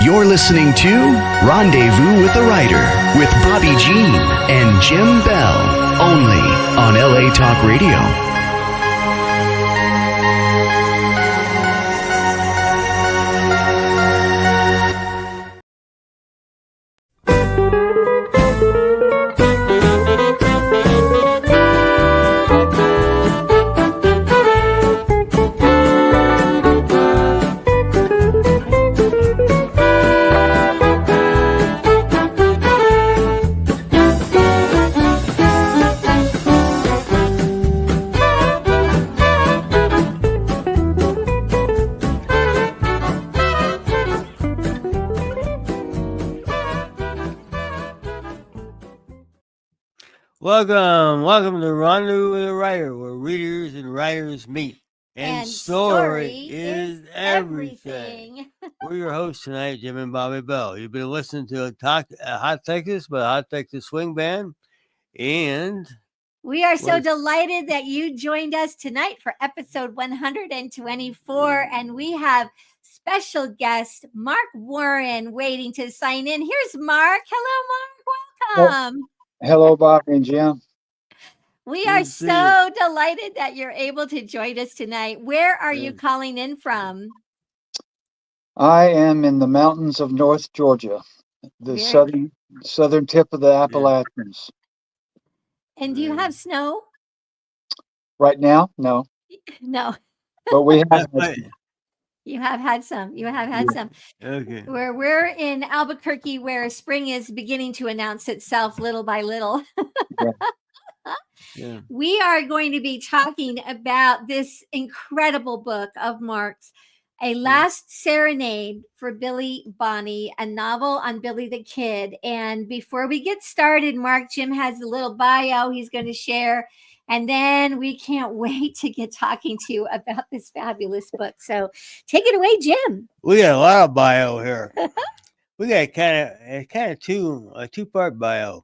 You're listening to Rendezvous with the Writer with Bobbi Jean and Jim Bell, only on LA Talk Radio. Welcome to Rendezvous with the Writer, where readers and writers meet. And story is everything. We're your hosts tonight, Jim and Bobbi Bell. You've been listening to Hot Texas by the Hot Texas Swing Band. And we are so delighted that you joined us tonight for episode 124. And we have special guest Mark Warren waiting to sign in. Here's Mark. Hello, Mark. Welcome. Hello, Bobbi and Jim. We are so delighted that you're able to join us tonight. Where are you calling in from? I am in the mountains of North Georgia, the southern tip of the Appalachians. And do you have snow? Right now? No. No. But we have. You have had some. Okay. We're in Albuquerque, where spring is beginning to announce itself little by little. Yeah. We are going to be talking about this incredible book of Mark's, A Last Serenade for Billy Bonney, a novel on Billy the Kid. And before we get started, Mark, Jim has a little bio he's going to share. And then we can't wait to get talking to you about this fabulous book. So take it away, Jim. We got a lot of bio here. We got kind of a two-part bio.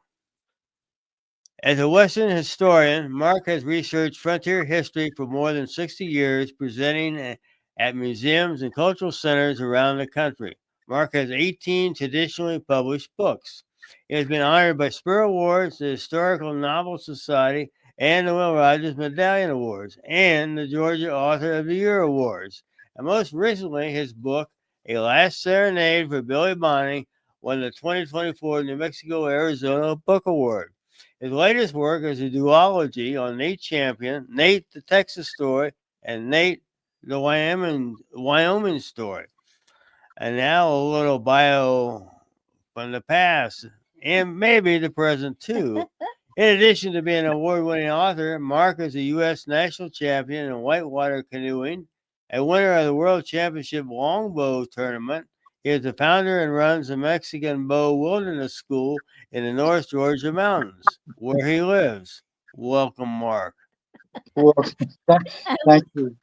As a Western historian, Mark has researched frontier history for more than 60 years, presenting at museums and cultural centers around the country. Mark has 18 traditionally published books. He has been honored by Spur Awards, the Historical Novel Society, and the Will Rogers Medallion Awards, and the Georgia Author of the Year Awards. And most recently, his book, A Last Serenade for Billy Bonney, won the 2024 New Mexico-Arizona Book Award. His latest work is a duology on Nate Champion, Nate the Texas Story, and Nate the Wyoming Story. And now a little bio from the past, and maybe the present too. In addition to being an award-winning author, Mark is a U.S. national champion in whitewater canoeing, a winner of the World Championship Longbow Tournament. He is the founder and runs the Mexican Bow Wilderness School in the North Georgia Mountains, where he lives. Welcome, Mark. Well, thank you.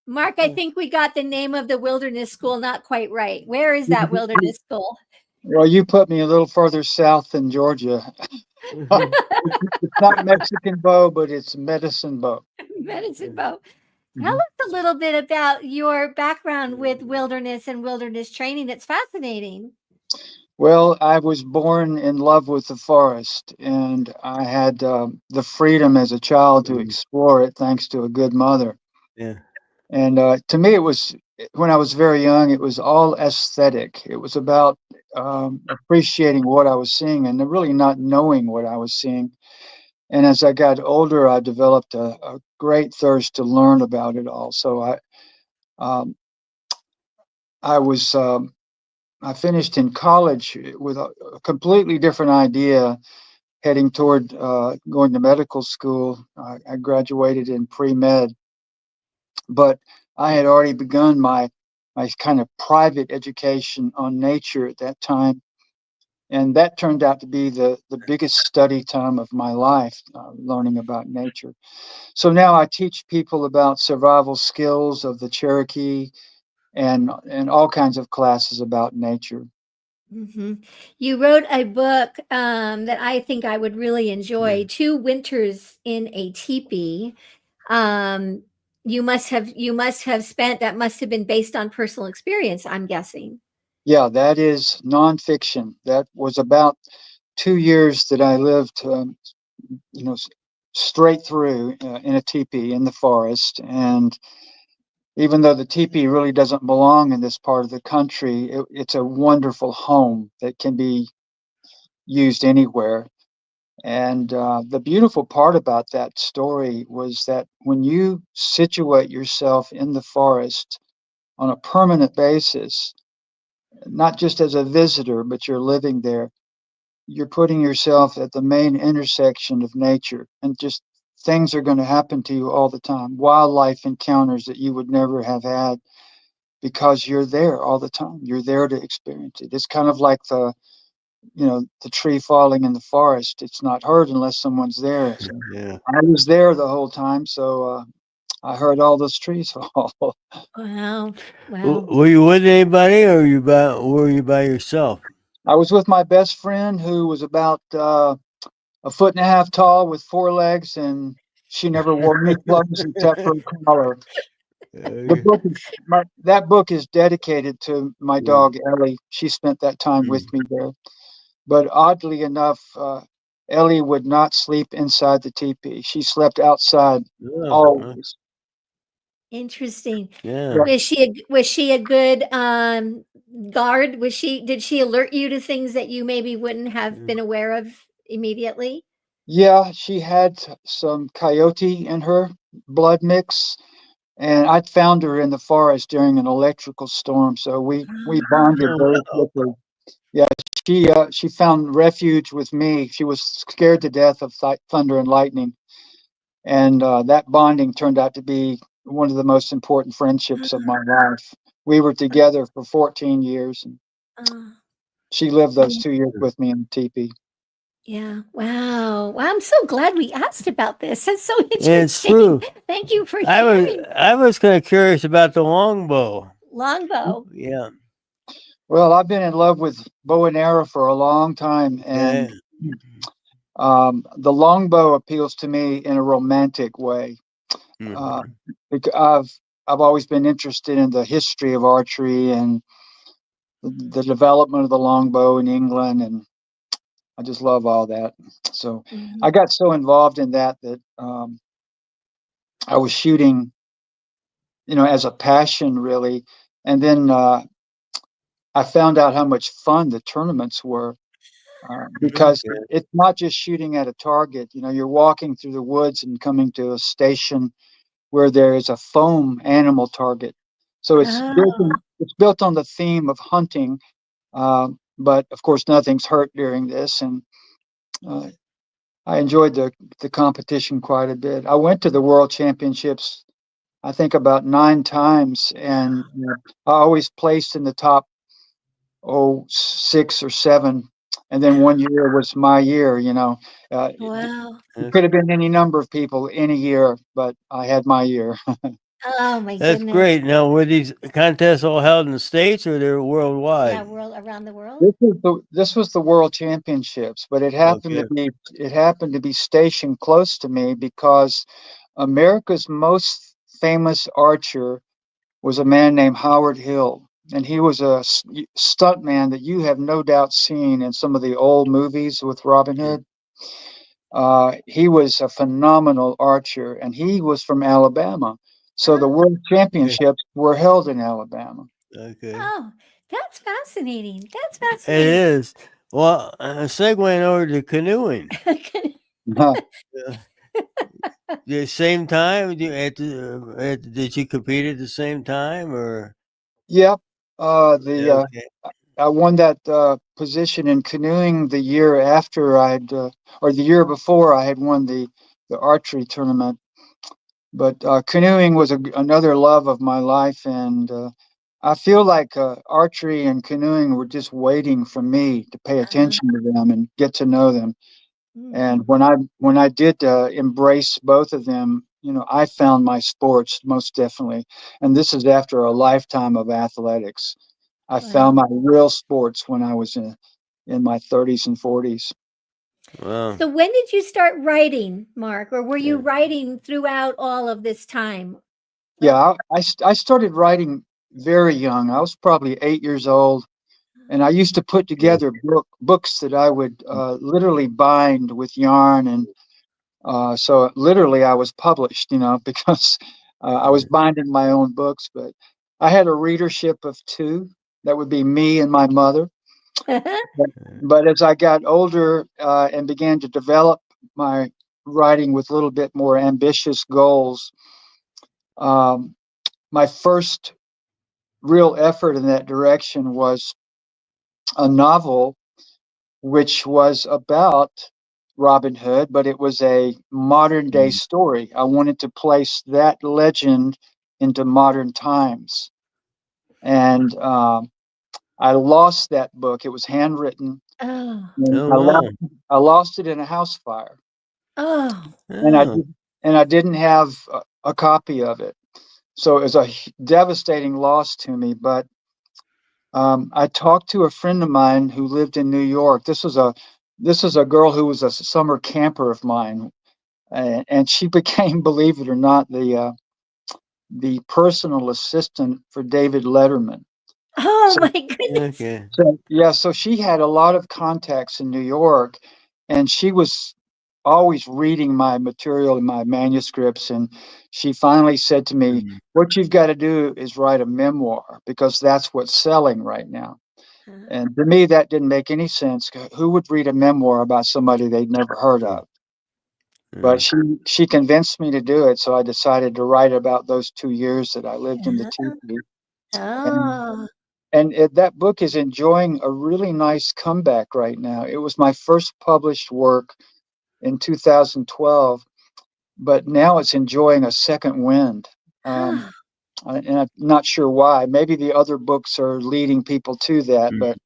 Mark, I think we got the name of the wilderness school not quite right. Where is that wilderness school? Well, you put me a little further south than Georgia. It's not Mexican bow, but it's medicine bow. Medicine bow. Tell us a little bit about your background with wilderness and wilderness training. It's fascinating. Well, I was born in love with the forest, and I had the freedom as a child to explore it thanks to a good mother. Yeah. And to me, it was, when I was very young, it was all aesthetic. It was about appreciating what I was seeing and really not knowing what I was seeing. And as I got older, I developed a great thirst to learn about it all. So I finished in college with a completely different idea, heading toward going to medical school. I graduated in pre-med, but I had already begun my kind of private education on nature at that time. And that turned out to be the biggest study time of my life, learning about nature. So now I teach people about survival skills of the Cherokee and all kinds of classes about nature. Mm-hmm. You wrote a book that I think I would really enjoy, 2 Winters in a Teepee. You must have spent, that must have been based on personal experience, I'm guessing. Yeah, that is nonfiction. That was about 2 years that I lived, you know, s- straight through in a teepee in the forest. And even though the teepee really doesn't belong in this part of the country, it's a wonderful home that can be used anywhere. And the beautiful part about that story was that when you situate yourself in the forest on a permanent basis, not just as a visitor, but you're living there, you're putting yourself at the main intersection of nature, and just things are going to happen to you all the time. Wildlife encounters that you would never have had because you're there all the time. You're there to experience it. It's kind of like the tree falling in the forest. It's not heard unless someone's there. So Yeah. I was there the whole time, so I heard all those trees fall. Wow. Wow. Were you with anybody, or were you by yourself? I was with my best friend who was about a foot and a half tall with four legs, and she never wore any clothes except for a collar. The Okay. book is that book is dedicated to my Yeah. dog Ellie. She spent that time with Mm. me there. But oddly enough, Ellie would not sleep inside the teepee. She slept outside Oh, always. Interesting. yeah. Yeah, Was she a good guard? Did she alert you to things that you maybe wouldn't have Mm. been aware of immediately? yeah, she had some coyote in her blood mix, and I'd found her in the forest during an electrical storm, so we bonded Oh, very wow. quickly. Yeah, she found refuge with me. She was scared to death of thunder and lightning, and that bonding turned out to be one of the most important friendships of my life. We were together for 14 years, and Uh, she lived those mm, 2 years with me in the teepee. yeah. Wow. Well, I'm so glad we asked about this. That's so It's interesting. true. Thank you for I was sharing. I was kind of curious about the longbow. Longbow. Yeah. Well, I've been in love with bow and arrow for a long time, Yeah. and the longbow appeals to me in a romantic way. Uh, Mhm. I've always been interested in the history of archery and the development of the longbow in England, and I just love all that. So I Mhm. got so involved in that I was shooting, as a passion really, and then I found out how much fun the tournaments were. Because Okay. it's not just shooting at a target. You're walking through the woods and coming to a station where there is a foam animal target. So Oh, it's built on the theme of hunting, but of course nothing's hurt during this, and uh, I enjoyed the competition quite a bit. I went to the World Championships, I think about 9 times, and I always placed in the top 6 or 7. And then one year was my year. wow. It could have been any number of people any year, but I had my year. Oh my That's goodness. great. Now, were these contests all held in the States or they're Yeah, worldwide? world around the world. This was the World Championships, but Okay. it happened to be stationed close to me because America's most famous archer was a man named Howard Hill, and he was a stuntman that you have no doubt seen in some of the old movies with Robin Mm. Hood. He was a phenomenal archer, and he was from Alabama. So the Oh, World Okay. Championships were held in Alabama. Okay. oh, that's fascinating. That's It fascinating. is. Well, segueing over to canoeing. Uh, the same time? Did you compete at the same time or? Yep. The Okay. I won that position in canoeing the year after or the year before I had won the archery tournament. But canoeing was another love of my life, and I feel like archery and canoeing were just waiting for me to pay Uh, attention to them and get to know them. And mhm. when I did embrace both of them, I found my sports most definitely. And this is after a lifetime of athletics. I found Wow. my real sports when I was in my 30s and 40s. Well, So when did you start writing, Mark, or were you yeah. writing throughout all of this time? Yeah, Like, I started writing very young. I was probably 8 years old. And I used to put together books that I would literally bind with yarn, and so literally I was published, because I was binding my own books. But I had a readership of two. That would be me and my mother. But as I got older and began to develop my writing with a little bit more ambitious goals, um, my first real effort in that direction was a novel which was about Robin Hood, but it was a modern day story. I wanted to place that legend into modern times. And I lost that book. It was handwritten. Oh, And Oh, wow. I lost it in a house fire. oh, And Oh, I didn't have a copy of it. So it was a devastating loss to me. But I talked to a friend of mine who lived in New York. This is a girl who was a summer camper of mine, and she became, believe it or not, the personal assistant for David Letterman. oh So, my goodness. okay. so she had a lot of contacts in New York, and she was always reading my material and my manuscripts. And she finally said to me, Mm. "What you've got to do is write a memoir, because that's what's selling right now." And to me, that didn't make any sense. Who would read a memoir about somebody they'd never heard of? But Mm. she convinced me to do it, so I decided to write about those 2 years that I lived in the teepee. And Oh, that book is enjoying a really nice comeback right now. It was my first published work in 2012, but now it's enjoying a second wind. Um, and I'm not sure why. Maybe the other books are leading people to that, Mm. but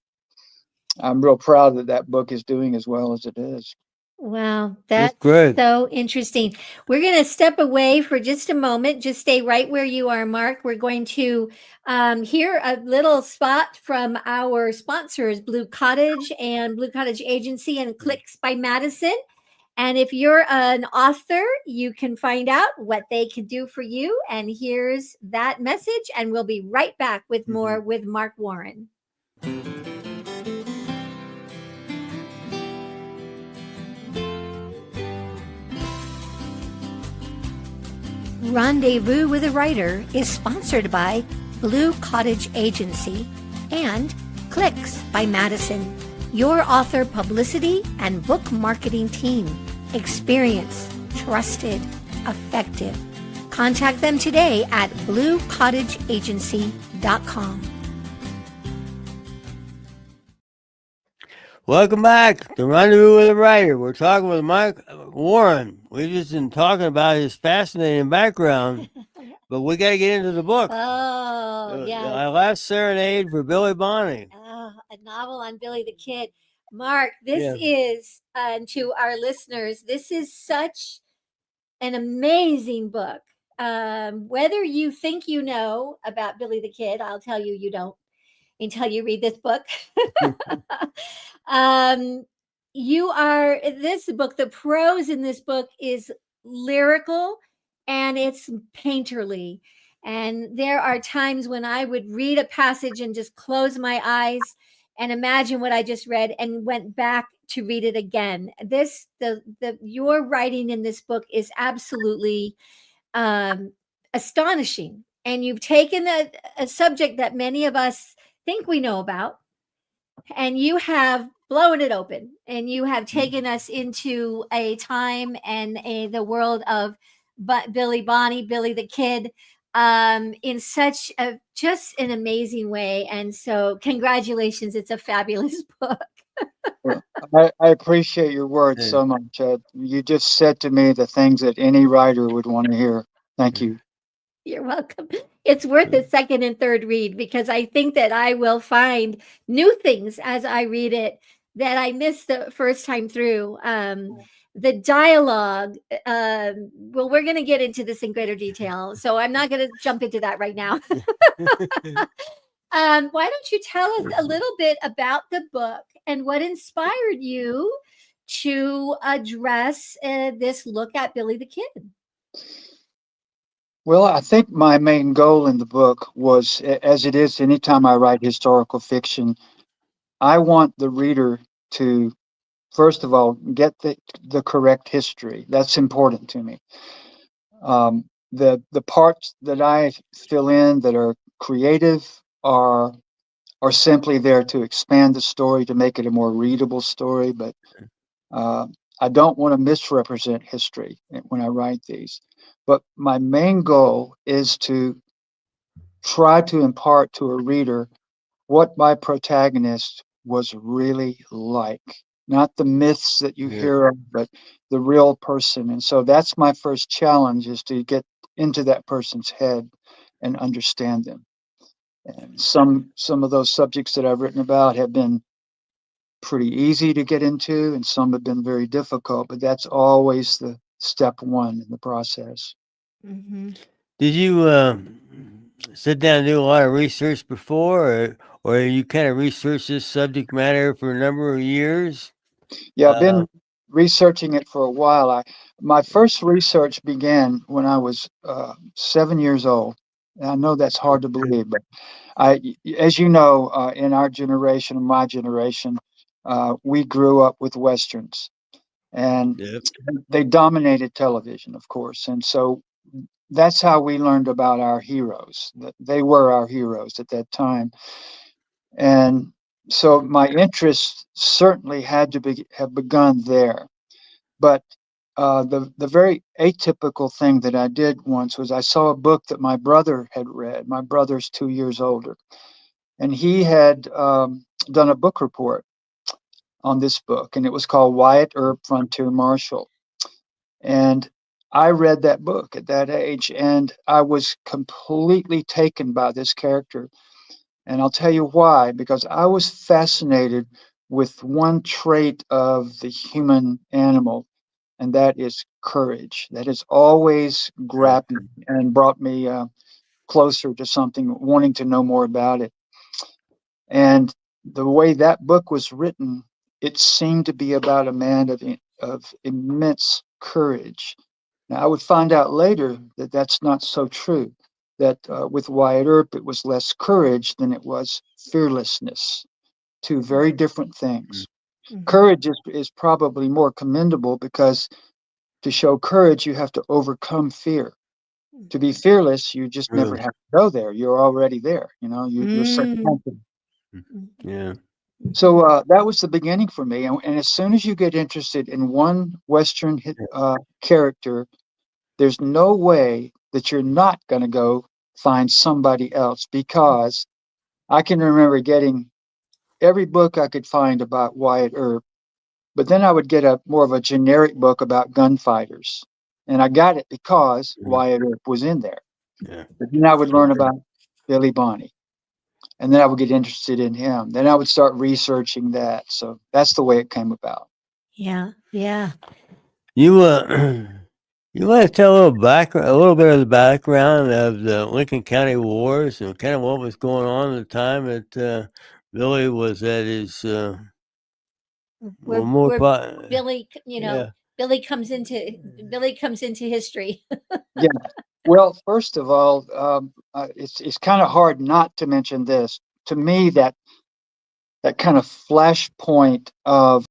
I'm real proud that that book is doing as well as it is. wow. That's That's great. so interesting. We're going to step away for just a moment. Just stay right where you are, Mark. We're going to hear a little spot from our sponsors, Blue Cottage and Blue Cottage Agency and Clicks by Madison. And if you're an author, you can find out what they can do for you. And here's that message. And we'll be right back with more with Mark Warren. Rendezvous with a Writer is sponsored by Blue Cottage Agency and Clicks by Madison, your author publicity and book marketing team. Experienced, trusted, effective. Contact them today at bluecottageagency.com. Welcome back to Rendezvous with a Writer. We're talking with Mike Warren. We've just been talking about his fascinating background, but we got to get into the book. Oh, yeah. My Last Serenade for Billy Bonney. A novel on Billy the Kid. Mark, this Yeah. is, to our listeners, this is such an amazing book. Whether you think you know about Billy the Kid, I'll tell you, you don't until you read this book. This book, the prose in this book is lyrical and it's painterly. And there are times when I would read a passage and just close my eyes and imagine what I just read and went back to read it again. Your writing in this book is absolutely astonishing. And you've taken a subject that many of us think we know about, and you have blown it open, and you have taken us into a time and the world of Billy the Kid, in such a just an amazing way. And so, congratulations! It's a fabulous book. Well, I appreciate your words so much. You just said to me the things that any writer would want to hear. Thank you. You're welcome. It's worth a second and third read, because I think that I will find new things as I read it that I missed the first time through. The dialogue, well, we're going to get into this in greater detail, so I'm not going to jump into that right now. Why don't you tell us a little bit about the book and what inspired you to address this look at Billy the Kid? Well, I think my main goal in the book was, as it is anytime I write historical fiction, I want the reader to, first of all, get the correct history. That's important to me. The parts that I fill in that are creative are simply there to expand the story to make it a more readable story. But uh, I don't want to misrepresent history when I write these. But my main goal is to try to impart to a reader what my protagonist was really like. Not the myths that you Yeah. hear of, but the real person. And so that's my first challenge, is to get into that person's head and understand them. And some of those subjects that I've written about have been pretty easy to get into, and some have been very difficult, but that's always the step one in the process. Mm-hmm. Did you sit down and do a lot of research before, or you kind of researched this subject matter for a number of years? Yeah, I've Uh, been researching it for a while. My first research began when I was 7 years old. And I know that's hard to believe, but as you know, in our generation, my generation, we grew up with westerns, and yep. they dominated television, of course. And so that's how we learned about our heroes. That they were our heroes at that time. And so my interest certainly had to have begun there. But the very atypical thing that I did once was I saw a book that my brother had read. My brother's 2 years older, and he had done a book report on this book, and it was called Wyatt Earp, Frontier Marshal. And I read that book at that age, and I was completely taken by this character. And I'll tell you why, because I was fascinated with one trait of the human animal, and that is courage. That has always Yeah. grabbed me and brought me closer to something, wanting to know more about it. And the way that book was written, it seemed to be about a man of immense courage. Now, I would find out later that that's not so true, that with Wyatt Earp, it was less courage than it was fearlessness, two very different things. Mm-hmm. Courage is probably more commendable because to show courage, you have to overcome fear. To be fearless, you just never True. have to go there. You're already there. You know, you're so Mm-hmm. confident. Yeah. So that was the beginning for me. And as soon as you get interested in one Western character, there's no way that you're not going to go find somebody else, because I can remember getting every book I could find about Wyatt Earp, but then I would get a more of a generic book about gunfighters. And I got it because Mhm. Wyatt Earp was in there. Yeah. But then I would learn Sure. about Billy Bonney, and then I would get interested in him. Then I would start researching that. So that's the way it came about. Yeah. Yeah. You you want to tell a little bit of the background of the Lincoln County Wars and kind of what was going on at the time that Billy was at his well, more Where Billy, yeah. Billy comes into history. Yeah. Well, first of all, it's kind of hard not to mention this. To me, that kind of flashpoint of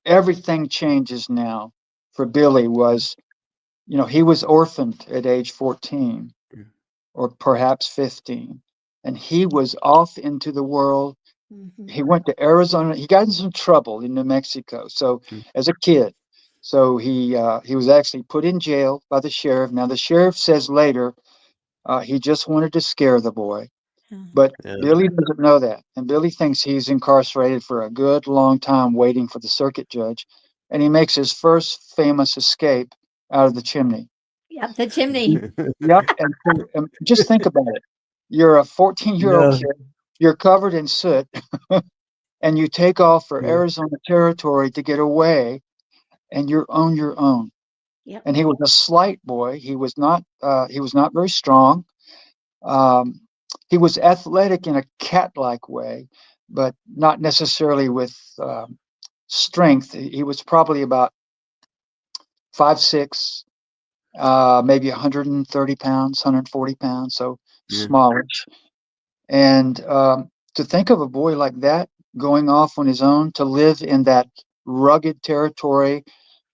everything changes now for Billy was, he was orphaned at age 14 or perhaps 15, and he was off into the world. Mm-hmm. He went to Arizona. He got in some trouble in New Mexico. So Mm, as a kid, so he was actually put in jail by the sheriff. Now the sheriff says later he just wanted to scare the boy, but yeah. Billy doesn't know that, and Billy thinks he's incarcerated for a good long time, waiting for the circuit judge, and he makes his first famous escape out of the chimney. Yep, the chimney. Yep, and just think about it. You're a 14-year-old No. kid. You're covered in soot, and you take off for Yeah. Arizona territory to get away, and you're on your own. Yep. And he was a slight boy. He was not very strong. Um, he was athletic in a cat-like way, but not necessarily with strength. He was probably about 5'6", maybe 130 pounds, 140 pounds, so Yeah. smallish. And to think of a boy like that going off on his own to live in that rugged territory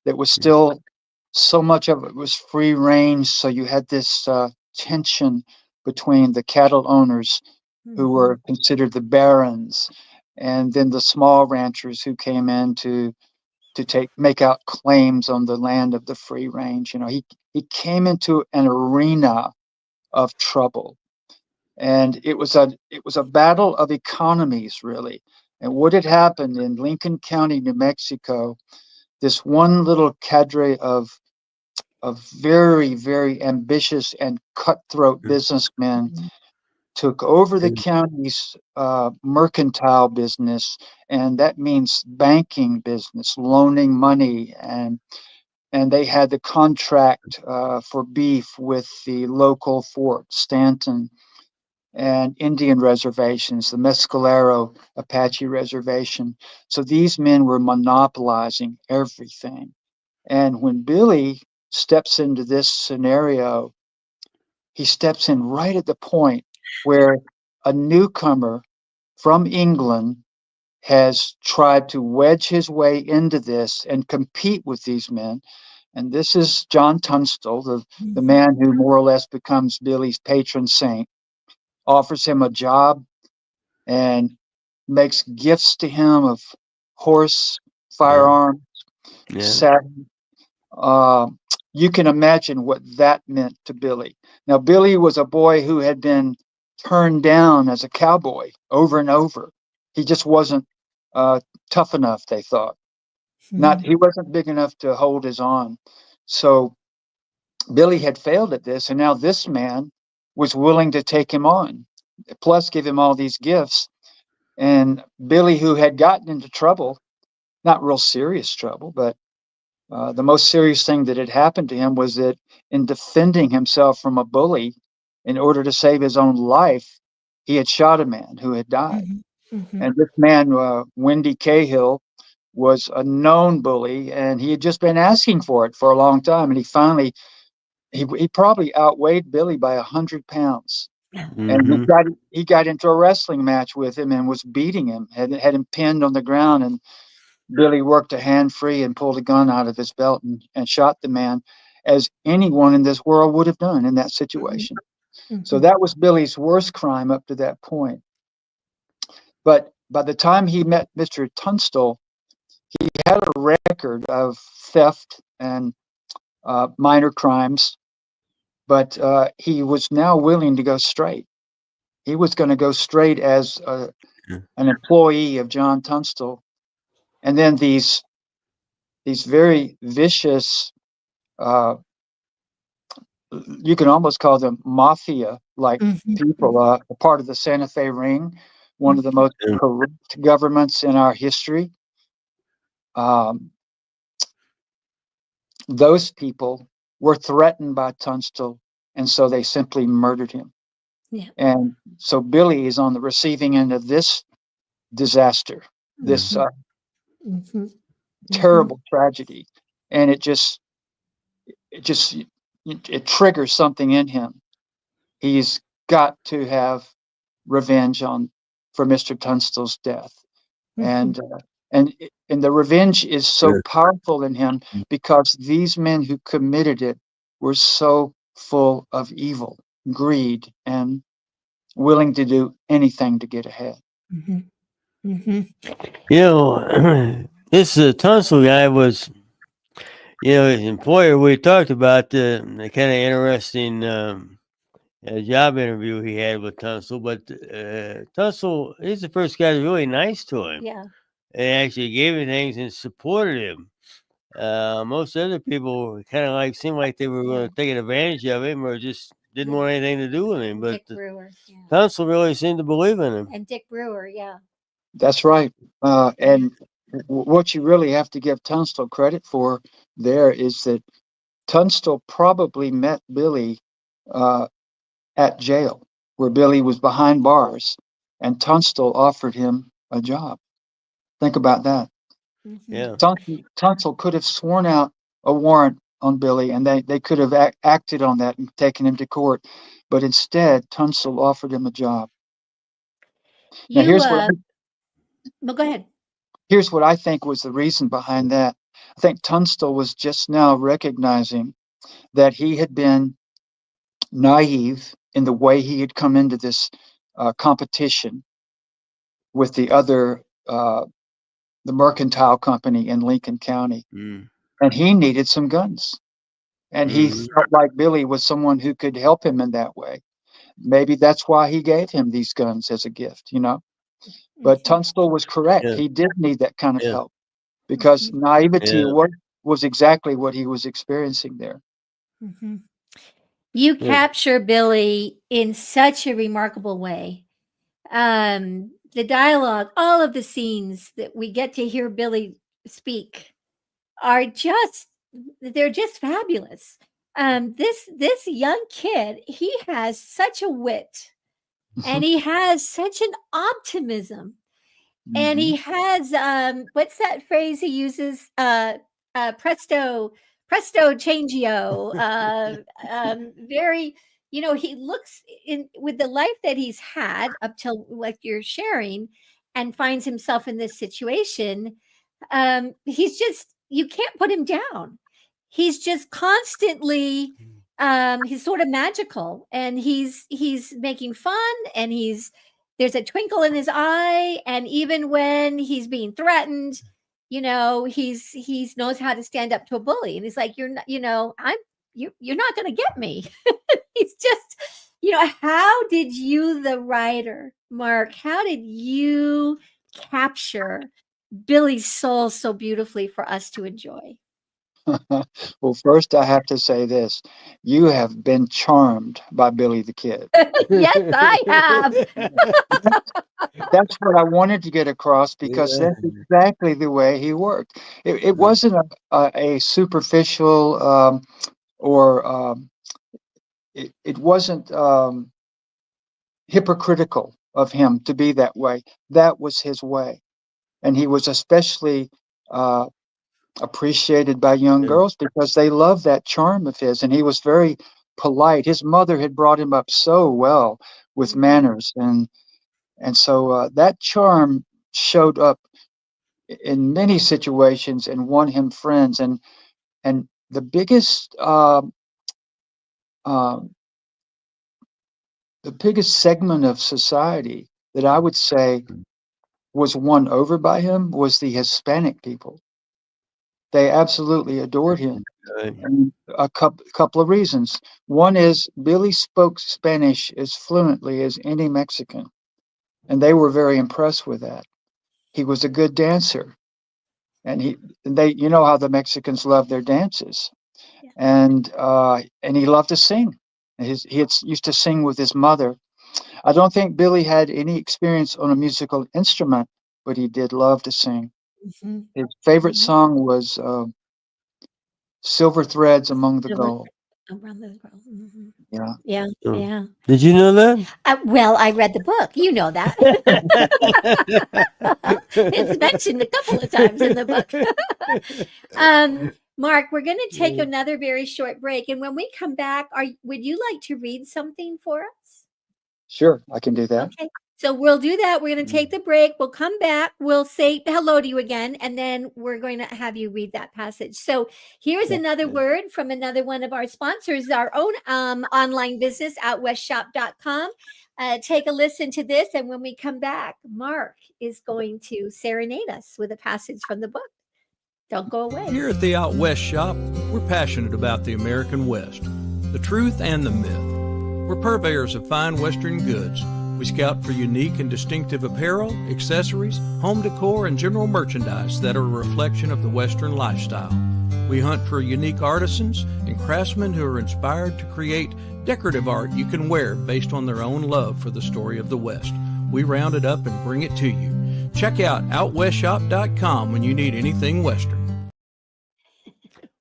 that was still, so much of it was free range. So you had this tension between the cattle owners who were considered the barons, and then the small ranchers who came in to make out claims on the land of the free range. He came into an arena of trouble, and it was a battle of economies, really. And what had happened in Lincoln County, New Mexico, this one little cadre of very, very ambitious and cutthroat businessmen took over the county's mercantile business, and that means banking business, loaning money, and they had the contract for beef with the local Fort Stanton and Indian reservations, the Mescalero Apache Reservation. So these men were monopolizing everything. And when Billy steps into this scenario, he steps in right at the point where a newcomer from England has tried to wedge his way into this and compete with these men. And this is John Tunstall, the man who more or less becomes Billy's patron saint, offers him a job and makes gifts to him of horse, firearm, Yeah. saddle. Uh, you can imagine what that meant to Billy. Now, Billy was a boy who had been turned down as a cowboy over and over. He just wasn't uh, tough enough, they thought. Not He wasn't big enough to hold his own. So Billy had failed at this, and now this man was willing to take him on, plus give him all these gifts. And Billy, who had gotten into trouble, not real serious trouble, but the most serious thing that had happened to him was that in defending himself from a bully, in order to save his own life, he had shot a man who had died. And this man, Wendy Cahill, was a known bully, and he had just been asking for it for a long time. And he probably outweighed Billy by 100 pounds. And Mm-hmm. he got into a wrestling match with him and was beating him, had him pinned on the ground. And Billy worked a hand free and pulled a gun out of his belt and shot the man, as anyone in this world would have done in that situation. So that was Billy's worst crime up to that point. But by the time he met Mr. Tunstall, he had a record of theft and minor crimes, but he was now willing to go straight. He was going to go straight as an employee of John Tunstall. And then these very vicious, uh, you can almost call them mafia like people, a part of the Santa Fe Ring, one of the most corrupt governments in our history. Um, those people were threatened by Tunstall, and so they simply murdered him. Yeah. And so Billy is on the receiving end of this disaster, this terrible tragedy, and it triggers something in him. He's got to have revenge for Mr. Tunstall's death, and and the revenge is so powerful in him because these men who committed it were so full of evil, greed, and willing to do anything to get ahead. This Tunstall guy was, his employer. We talked about the kind of interesting job interview he had with Tunstall, but Tunstall is the first guy who's really nice to him. Yeah. And actually gave him things and supported him. Most other people kind of seemed like they were going to take advantage of him or just didn't want anything to do with him. But Dick Brewer. Yeah. Tunstall really seemed to believe in him. And Dick Brewer, yeah. That's right. And what you really have to give Tunstall credit for there is that Tunstall probably met Billy at jail, where Billy was behind bars, and Tunstall offered him a job. Think about that. Yeah. Tunstall could have sworn out a warrant on Billy, and they could have acted on that and taken him to court. But instead, Tunstall offered him a job. Now, You Well, go ahead. Here's what I think was the reason behind that. I think Tunstall was just now recognizing that he had been naive in the way he had come into this competition with the mercantile company in Lincoln County, Mm. and he needed some guns. And he Mhm. felt like Billy was someone who could help him in that way. Maybe that's why he gave him these guns as a gift, you know. But Mhm, Tunstall was correct. Yeah. He did need that kind of Yeah. help because mhm, naivety Yeah. was exactly what he was experiencing there. mhm. You Yeah. capture Billy in such a remarkable way. The dialogue, all of the scenes that we get to hear Billy speak are just they're just fabulous. This young kid, he has such a wit and he has such an optimism and Mhm. he has what's that phrase he uses presto changio very he looks in with the life that he's had up till like you're sharing and finds himself in this situation. He's just you can't put him down. He's just constantly he's sort of magical and he's making fun and he's there's a twinkle in his eye and even when he's being threatened, he's knows how to stand up to a bully and he's like you're not, you're not going to get me. He's just how did you the writer, Mark, how did you capture Billy's soul so beautifully for us to enjoy? Well, first I have to say this. You have been charmed by Billy the Kid. Yes, I have. That's what I wanted to get across because Yeah. that's exactly the way he worked. It wasn't a superficial or it wasn't hypocritical of him to be that way. That was his way. And he was especially uh, appreciated by young Yeah. girls because they loved that charm of his. And he was very polite. His mother had brought him up so well with Mhm, manners. And so that charm showed up in many situations and won him friends. And um, the biggest segment of society that I would say was won over by him was the Hispanic people. They absolutely adored him. Good. And a couple of reasons. One is Billy spoke Spanish as fluently as any Mexican, and they were very impressed with that. He was a good dancer, and you know how the Mexicans love their dances, yeah, and he loved to sing. Used to sing with his mother. I don't think Billy had any experience on a musical instrument, but he did love to sing. mhm, His favorite mhm. song was "Silver Threads Among the Silver Gold." around the girl. Mhm. Yeah. Yeah, Oh. yeah. Did you know that? Well, I read the book. You know that. It's mentioned a couple of times in the book. um, Mark, we're going to take another very short break, and when we come back, would you like to read something for us? Sure, I can do that. Okay. So we'll do that. We're going to take the break. We'll come back. We'll say hello to you again, and then we're going to have you read that passage. So here's Yeah. another word from another one of our sponsors, our own online business, outwestshop.com. Take a listen to this, and when we come back, Mark is going to serenade us with a passage from the book. Don't go away. Here at the Out West Shop, we're passionate about the American West, the truth and the myth. We're purveyors of fine Western goods. We scout for unique and distinctive apparel, accessories, home decor, and general merchandise that are a reflection of the Western lifestyle. We hunt for unique artisans and craftsmen who are inspired to create decorative art you can wear based on their own love for the story of the West. We round it up and bring it to you. Check out OutWestShop.com when you need anything Western.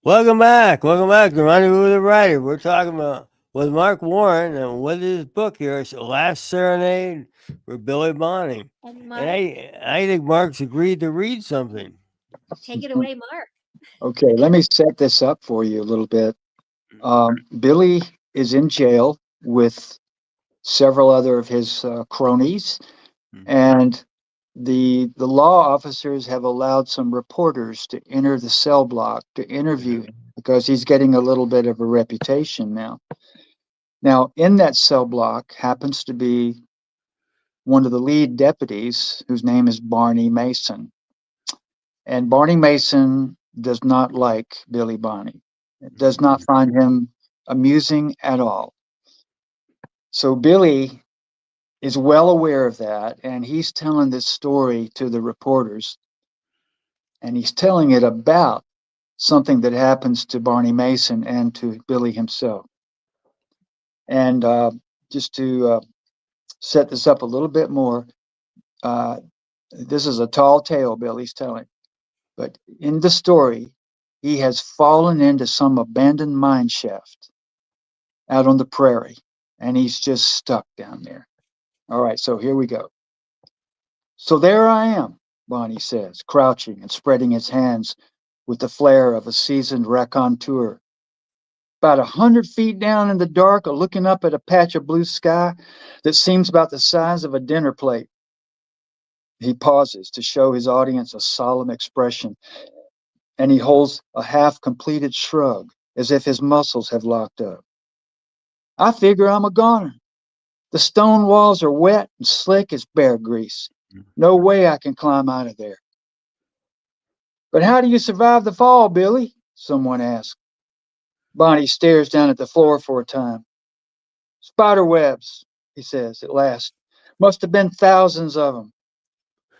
Welcome back. Welcome back to Rendezvous with the Writer. We're talking about with Mark Warren and with his book here, it's The Last Serenade for Billy Bonnie. And And Mark, I think Mark's agreed to read something. take it away, Mark. Okay, let me set this up for you a little bit. Billy is in jail with several other of his cronies, and The law officers have allowed some reporters to enter the cell block to interview him because he's getting a little bit of a reputation now. Now, in that cell block happens to be one of the lead deputies whose name is Barney Mason. And Barney Mason does not like Billy Bonney. Does not find him amusing at all. So Billy is well aware of that, and he's telling this story to the reporters, and he's telling it about something that happens to Barney Mason and to Billy himself. And just to set this up a little bit more, uh, this is a tall tale Billy's telling, but in the story, he has fallen into some abandoned mine shaft out on the prairie, and he's just stuck down there. All right, so here we go. So there I am, Bonnie says, crouching and spreading his hands with the flair of a seasoned raconteur. About 100 feet down in the dark, looking up at a patch of blue sky that seems about the size of a dinner plate. He pauses to show his audience a solemn expression, and he holds a half-completed shrug, as if his muscles have locked up. I figure I'm a goner. The stone walls are wet and slick as bear grease. No way I can climb out of there. But how do you survive the fall, Billy? Someone asks. Bonnie stares down at the floor for a time. Spider webs, he says at last. Must have been thousands of them.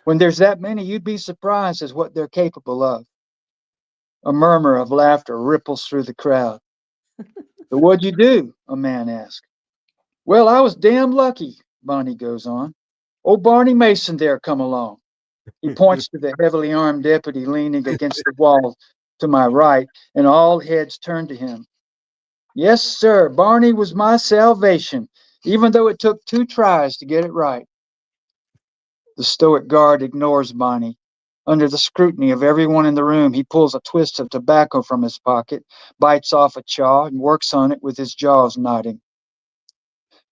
When there's that many, you'd be surprised at what they're capable of. A murmur of laughter ripples through the crowd. But what'd you do? A man asks. Well, I was damn lucky, Bonnie goes on. Old Barney Mason there come along. He points to the heavily armed deputy leaning against the wall to my right, and all heads turn to him. Yes, sir, Barney was my salvation, even though it took 2 tries to get it right. The stoic guard ignores Bonnie. Under the scrutiny of everyone in the room, he pulls a twist of tobacco from his pocket, bites off a chaw, and works on it with his jaws knotting.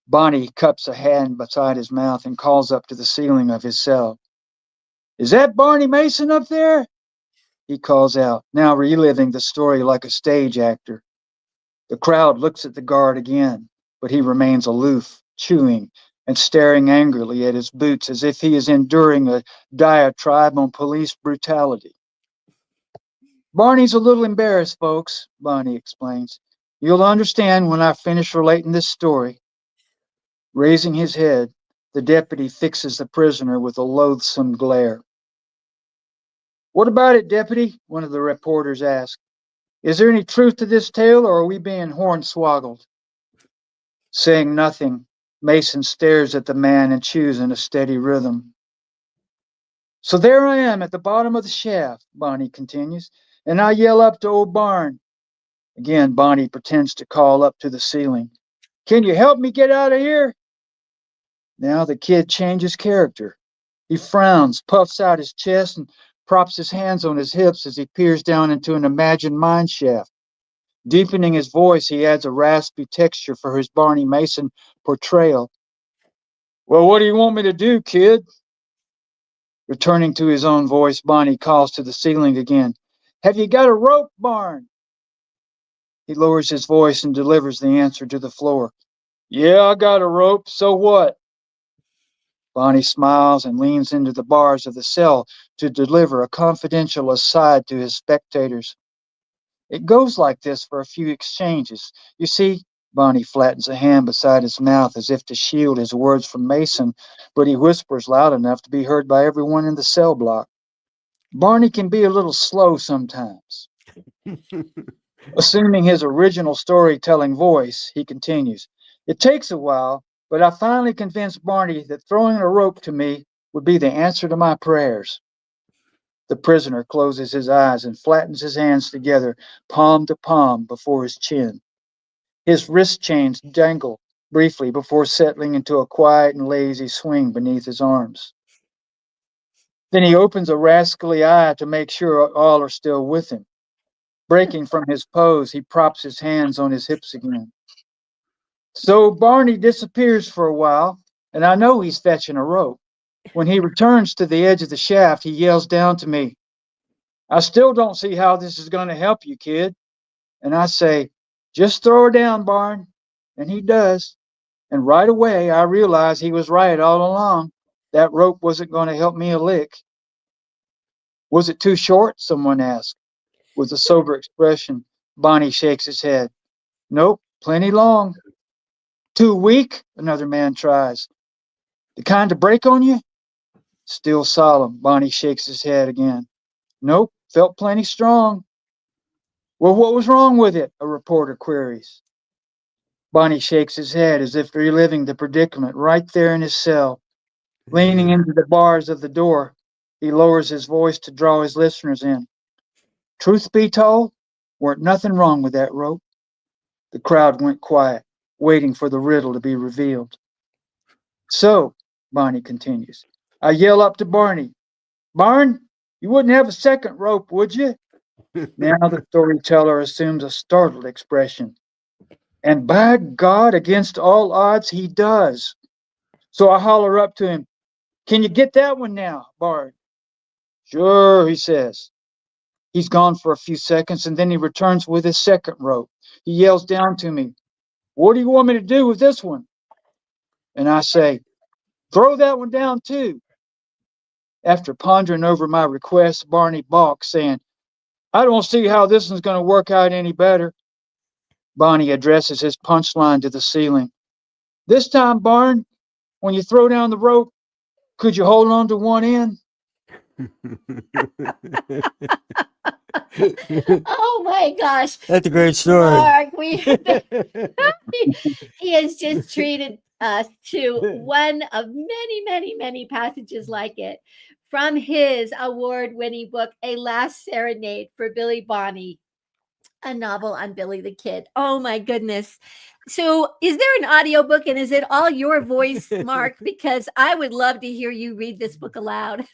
Bonnie cups a hand beside his mouth and calls up to the ceiling of his cell. Is that Barney Mason up there? He calls out, now reliving the story like a stage actor. The crowd looks at the guard again, but he remains aloof, chewing and staring angrily at his boots as if he is enduring a diatribe on police brutality. Barney's a little embarrassed, folks, Bonnie explains. You'll understand when I finish relating this story. Raising his head, the deputy fixes the prisoner with a loathsome glare. What about it, deputy? One of the reporters asked. Is there any truth to this tale, or are we being hornswoggled? Saying nothing, Mason stares at the man and chews in a steady rhythm. So there I am at the bottom of the shaft, Bonnie continues, and I yell up to old Barn. Again, Bonnie pretends to call up to the ceiling. Can you help me get out of here? Now the kid changes character. He frowns, puffs out his chest, and props his hands on his hips as he peers down into an imagined mine shaft. Deepening his voice, he adds a raspy texture for his Barney Mason portrayal. Well, what do you want me to do, kid? Returning to his own voice, Bonnie calls to the ceiling again. Have you got a rope, Barn? He lowers his voice and delivers the answer to the floor. Yeah, I got a rope. So what? Bonnie smiles and leans into the bars of the cell to deliver a confidential aside to his spectators. It goes like this for a few exchanges. You see, Bonnie flattens a hand beside his mouth as if to shield his words from Mason, but he whispers loud enough to be heard by everyone in the cell block. Barney can be a little slow sometimes. Assuming his original storytelling voice, he continues. It takes a while, but I finally convinced Barney that throwing a rope to me would be the answer to my prayers. The prisoner closes his eyes and flattens his hands together, palm to palm before his chin. His wrist chains dangle briefly before settling into a quiet and lazy swing beneath his arms. Then he opens a rascally eye to make sure all are still with him. Breaking from his pose, he props his hands on his hips again. So Barney disappears for a while, and I know he's fetching a rope. When he returns to the edge of the shaft, he yells down to me, "I still don't see how this is going to help you, kid." And I say, "Just throw her down, Barn." And he does. And right away, I realize he was right all along. That rope wasn't going to help me a lick. "Was it too short?" someone asked. With a sober expression, Bonnie shakes his head. "Nope, plenty long." "Too weak?" another man tries. "The kind to break on you?" Still solemn, Bonnie shakes his head again. "Nope, felt plenty strong." "Well, what was wrong with it?" a reporter queries. Bonnie shakes his head as if reliving the predicament right there in his cell. Leaning into the bars of the door, he lowers his voice to draw his listeners in. "Truth be told, weren't nothing wrong with that rope." The crowd went quiet, waiting for the riddle to be revealed. "So," Bonnie continues, "I yell up to Barney, 'Barn, you wouldn't have a second rope, would you?' Now the storyteller assumes a startled expression. And by God, against all odds, he does. So I holler up to him, 'Can you get that one now, Bard?' 'Sure,' he says. He's gone for a few seconds, and then he returns with his second rope. He yells down to me, 'What do you want me to do with this one?' And I say, 'Throw that one down too.' After pondering over my request, Barney balks, saying, 'I don't see how this one's going to work out any better.' Bonnie addresses his punchline to the ceiling. 'This time, Barn, when you throw down the rope, could you hold on to one end?' Oh my gosh. That's a great story. Mark, he has just treated us to one of many, many, many passages like it from his award-winning book, A Last Serenade for Billy Bonney, a novel on Billy the Kid. Oh my goodness. So, is there an audiobook and is it all your voice, Mark? Because I would love to hear you read this book aloud.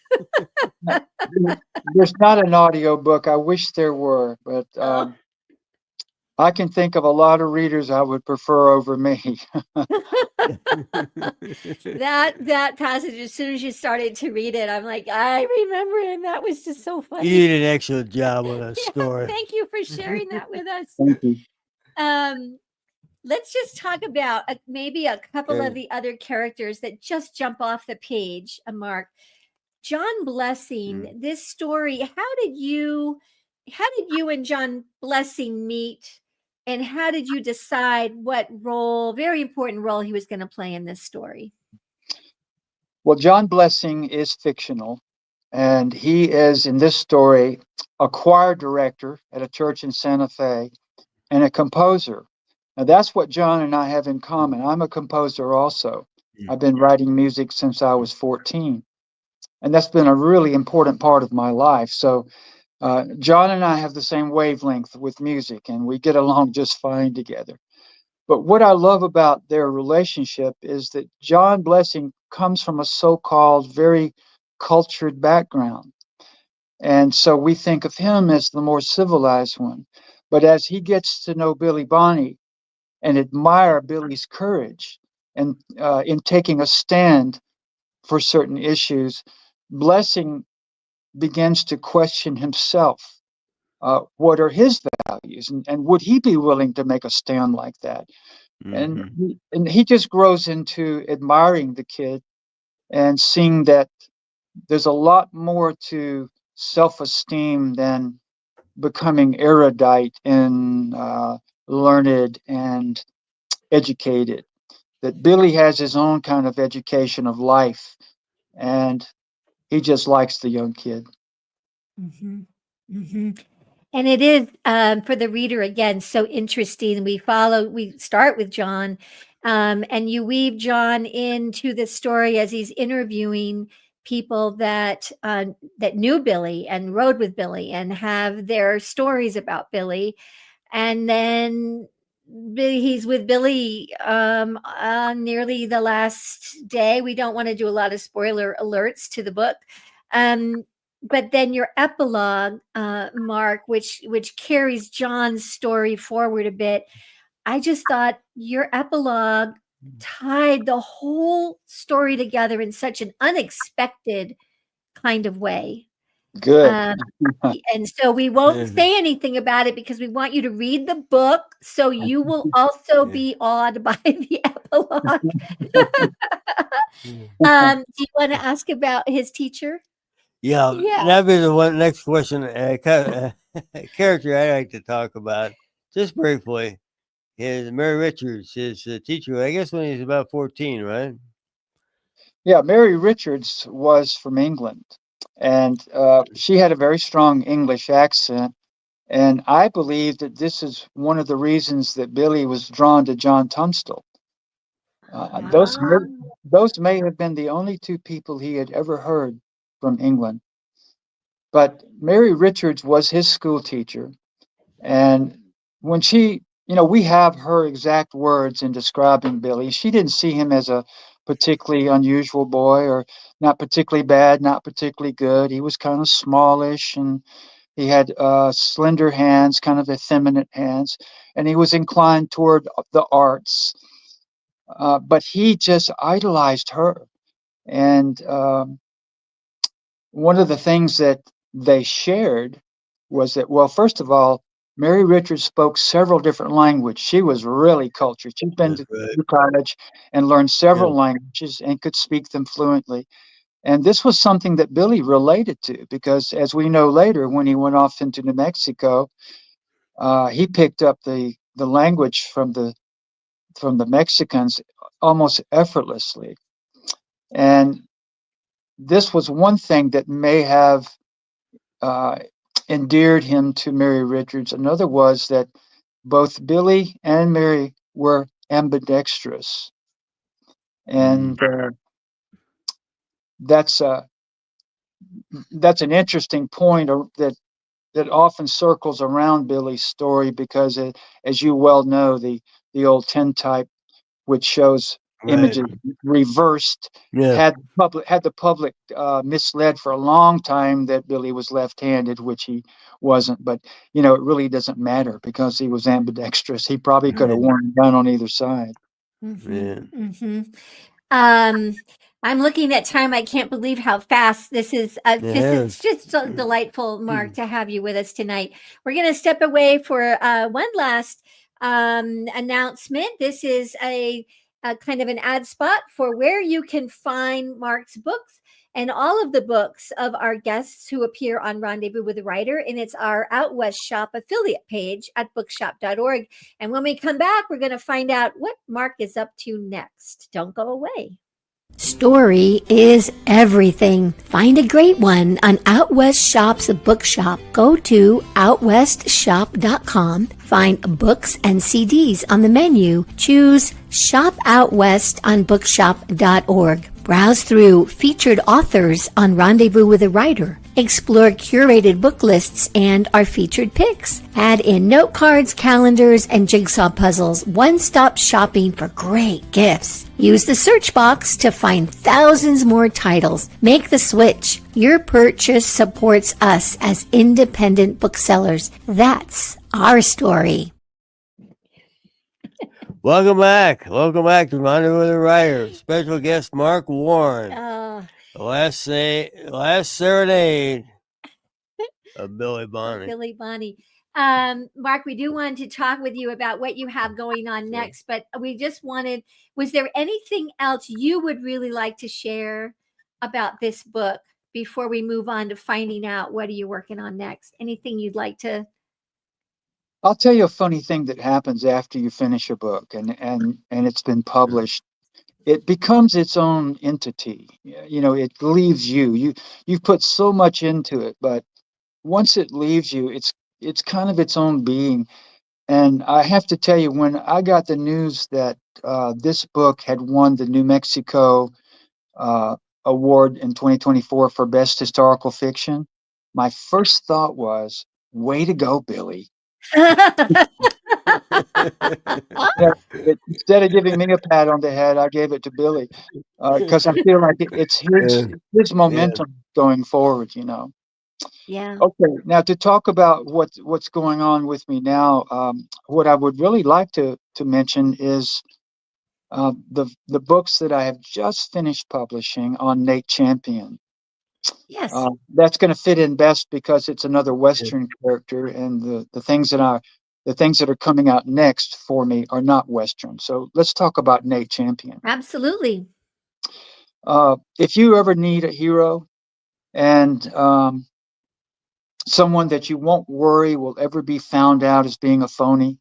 There's not an audio book. I wish there were, but Oh. I can think of a lot of readers I would prefer over me. That passage, as soon as you started to read it, I'm like, I remember it, and that was just so You funny. did an excellent job with that Yeah, story. thank you for sharing that with us. Thank you. Let's just talk about maybe a couple of Okay. the other characters that just jump off the page, Mark. John Blessing, this story, how did you and John Blessing meet, and how did you decide what role, very important role, he was going to play in this story? Well, John Blessing is fictional, and he is, in this story, a choir director at a church in Santa Fe and a composer. Now, that's what John and I have in common. I'm a composer also. I've been writing music since I was 14, and that's been a really important part of my life. So, John and I have the same wavelength with music, and we get along just fine together. But what I love about their relationship is that John Blessing comes from a so-called very cultured background. And so we think of him as the more civilized one. But as he gets to know Billy Bonney and admire Billy's courage and in taking a stand for certain issues, Blessing begins to question himself. What are his values? And would he be willing to make a stand like that? And he just grows into admiring the kid and seeing that there's a lot more to self-esteem than becoming erudite and learned and educated. That Billy has his own kind of education of life, and he just likes the young kid. Mhm. Mhm. And it is, for the reader, again, so interesting. We start with John, and you weave John into the story as he's interviewing people that knew Billy and rode with Billy and have their stories about Billy. And then he's with Billy on nearly the last day. We don't want to do a lot of spoiler alerts to the book. Um, but then your epilogue, Mark, which carries John's story forward a bit. I just thought your epilogue tied the whole story together in such an unexpected kind of way. Good. Um, and so we won't say anything about it because we want you to read the book so you will also be awed by the epilogue. Do you want to ask about his teacher? Yeah, Yeah. that'd be the one next question. Character I like to talk about just briefly is Mary Richards, his teacher. I guess when he was about 14, right? Yeah, Mary Richards was from England, and she had a very strong English accent. And I believe that this is one of the reasons that Billy was drawn to John Tunstall. Uh, those may, Ah. those may have been the only two people he had ever heard from England. But Mary Richards was his school teacher, and when she, we have her exact words in describing Billy. She didn't see him as a particularly unusual boy, or not particularly bad, not particularly good. He was kind of smallish, and he had slender hands, kind of effeminate hands, and he was inclined toward the arts. But he just idolized her. And one of the things that they shared was that, well, first of all, Mary Richards spoke several different languages. She was really cultured. She'd been That's right. to college and learned several languages and could speak them fluently. And this was something that Billy related to because, as we know later, when he went off into New Mexico, he picked up the language from the Mexicans almost effortlessly. And this was one thing that may have uh, endeared him to Mary Richards. Another was that both Billy and Mary were ambidextrous, and that's an interesting point that often circles around Billy's story because, as you well know, the old tintype, which shows Right. images reversed, Yeah. had the public misled for a long time that Billy was left-handed, which he wasn't. But it really doesn't matter because he was ambidextrous. He probably could have worn a gun on either side. I'm looking at time. I can't believe how fast this is. It's just so delightful, Mark, to have you with us tonight. We're going to step away for one last announcement. This is a kind of an ad spot for where you can find Mark's books and all of the books of our guests who appear on Rendezvous with a Writer. And it's our Out West Shop affiliate page at bookshop.org. And when we come back, we're going to find out what Mark is up to next. Don't go away. Story is everything. Find a great one on Out West Shop's bookshop. Go to outwestshop.com. Find books and CDs on the menu. Choose Shop Out West on bookshop.org. Browse through featured authors on Rendezvous with a Writer. Explore curated book lists and our featured picks. Add in note cards, calendars, and jigsaw puzzles. One-stop shopping for great gifts. Use the search box to find thousands more titles. Make the switch. Your purchase supports us as independent booksellers. That's our story. Welcome back. Welcome back to Rendezvous with a Writer. Special guest Mark Warren. The last serenade of Billy Bonney. Billy Bonney. Mark, we do want to talk with you about what you have going on next, but we just wanted, was there anything else you would really like to share about this book before we move on to finding out what are you working on next? Anything you'd like to? I'll tell you a funny thing that happens after you finish a book and it's been published. It becomes its own entity. It leaves you. You've put so much into it, but once it leaves you, it's kind of its own being. And I have to tell you, when I got the news that this book had won the New Mexico award in 2024 for best historical fiction, my first thought was, "Way to go, Billy." Instead of giving me a pat on the head, I gave it to Billy because I feel like it's his momentum going forward. Yeah. Okay, now to talk about what's going on with me now, what I would really like to mention is The books that I have just finished publishing on Nate Champion. Yes. That's going to fit in best because it's another Western character, and the things that are coming out next for me are not Western. So let's talk about Nate Champion. Absolutely. If you ever need a hero and someone that you won't worry will ever be found out as being a phony,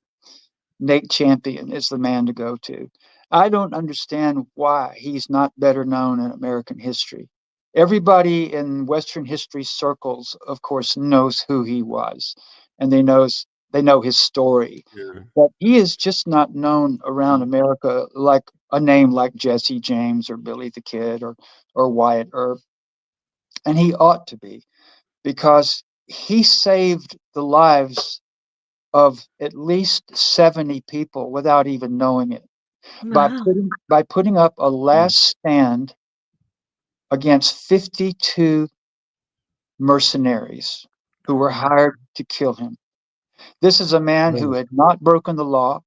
Nate Champion is the man to go to. I don't understand why he's not better known in American history. Everybody in Western history circles, of course, knows who he was, and they know his story. Yeah. But he is just not known around America like a name like Jesse James or Billy the Kid or Wyatt Earp, and he ought to be because he saved the lives of at least 70 people without even knowing it Wow. by putting up a last stand against 52 mercenaries who were hired to kill him. This is a man who had not broken the law,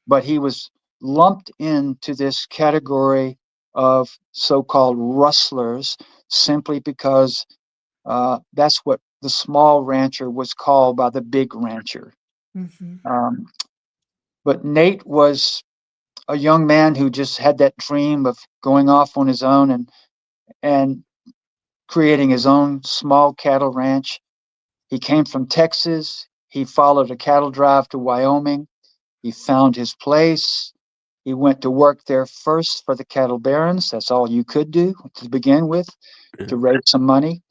but he was lumped into this category of so-called rustlers simply because that's what the small rancher was called by the big rancher. Mm-hmm. But Nate was a young man who just had that dream of going off on his own and creating his own small cattle ranch. He came from Texas. He followed a cattle drive to Wyoming. He found his place. He went to work there first for the cattle barons. That's all you could do to begin with, to raise some money.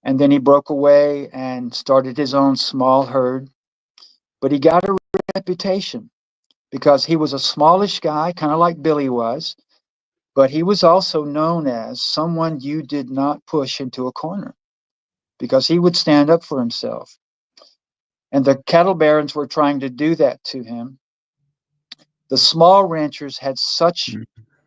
And then he broke away and started his own small herd. But he got a reputation because he was a smallish guy, kind of like Billy was, but he was also known as someone you did not push into a corner because he would stand up for himself. And the cattle barons were trying to do that to him. The small ranchers had such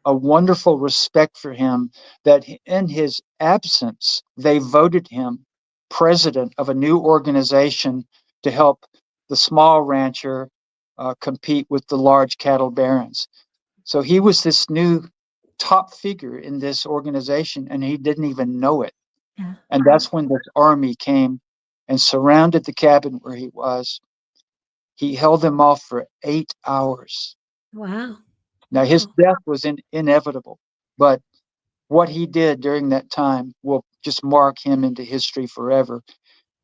a wonderful respect for him that in his absence, they voted him president of a new organization to help the small rancher compete with the large cattle barons. So he was this new top figure in this organization, and he didn't even know it. Yeah. And that's when this army came and surrounded the cabin where he was. He held them off for 8 hours. Wow. Now, his death was inevitable, but what he did during that time will just mark him into history forever.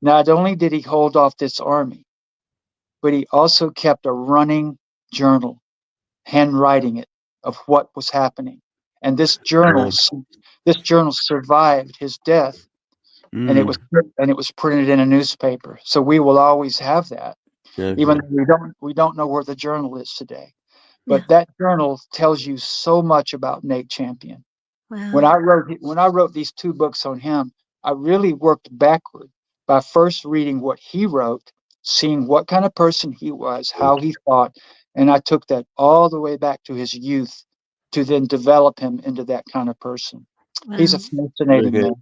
Not only did he hold off this army, but he also kept a running journal, handwriting it of what was happening. And this journal survived his death, and it was printed in a newspaper. So we will always have that, even though we don't know where the journal is today. Yeah. But that journal tells you so much about Nate Champion. Wow. When I wrote these two books on him, I really worked backward by first reading what he wrote, seeing what kind of person he was, how he thought, and I took that all the way back to his youth to then develop him into that kind of person. He's a Wow. fascinating man.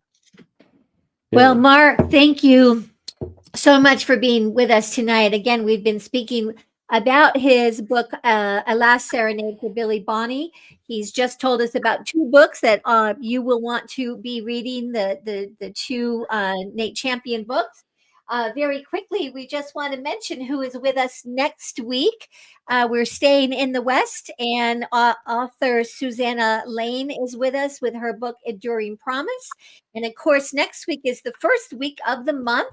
Well, Mark, thank you so much for being with us tonight. Again, we've been speaking about his book, A Last Serenade for Billy Bonney. He's just told us about two books that you will want to be reading, the two Nate Champion books. Very quickly, we just want to mention who is with us next week. We're staying in the West, and author Susanna Lane is with us with her book, Enduring Promise. And of course, next week is the first week of the month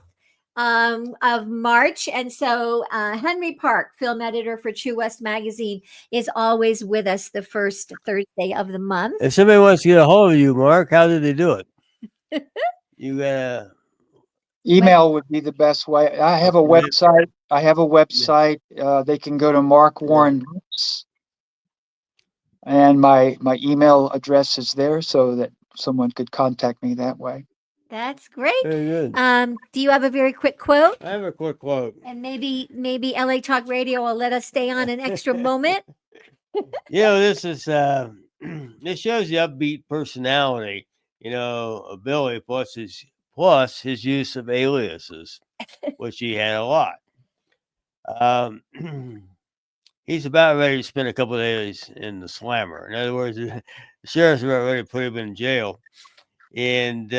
of March. And so Henry Park, film editor for True West Magazine, is always with us the first Thursday of the month. If somebody wants to get a hold of you, Mark, how do they do it? You gotta Email would be the best way. I have a website. They can go to Mark Warren Books, and my email address is there so that someone could contact me that way. That's great. Very good. Do you have a very quick quote? I have a quick quote. And maybe LA Talk Radio will let us stay on an extra moment. This is this shows the upbeat personality, of Billy plus his use of aliases, which he had a lot. he's about ready to spend a couple of days in the slammer. In other words, the sheriff's about ready to put him in jail. And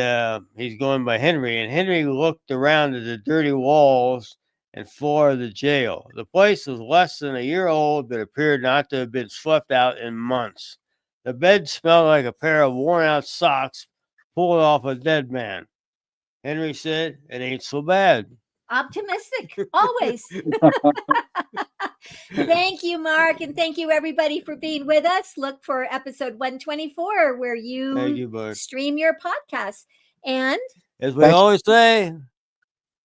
he's going by Henry. And Henry looked around at the dirty walls and floor of the jail. The place was less than a year old, but appeared not to have been swept out in months. The bed smelled like a pair of worn-out socks pulled off a dead man. Henry said, "It ain't so bad." Optimistic, always. Thank you, Mark, and thank you, everybody, for being with us. Look for episode 124, where Thank you you, bud. stream your podcast. And As we Thanks. always say,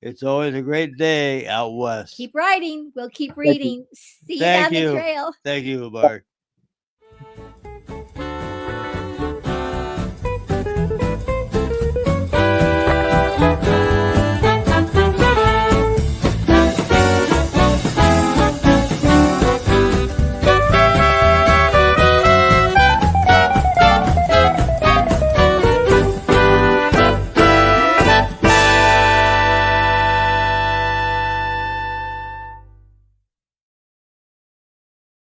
it's always a great day out west. keep writing. We'll keep Thank you. reading. See you Thank down you. the trail. Thank you, Bart.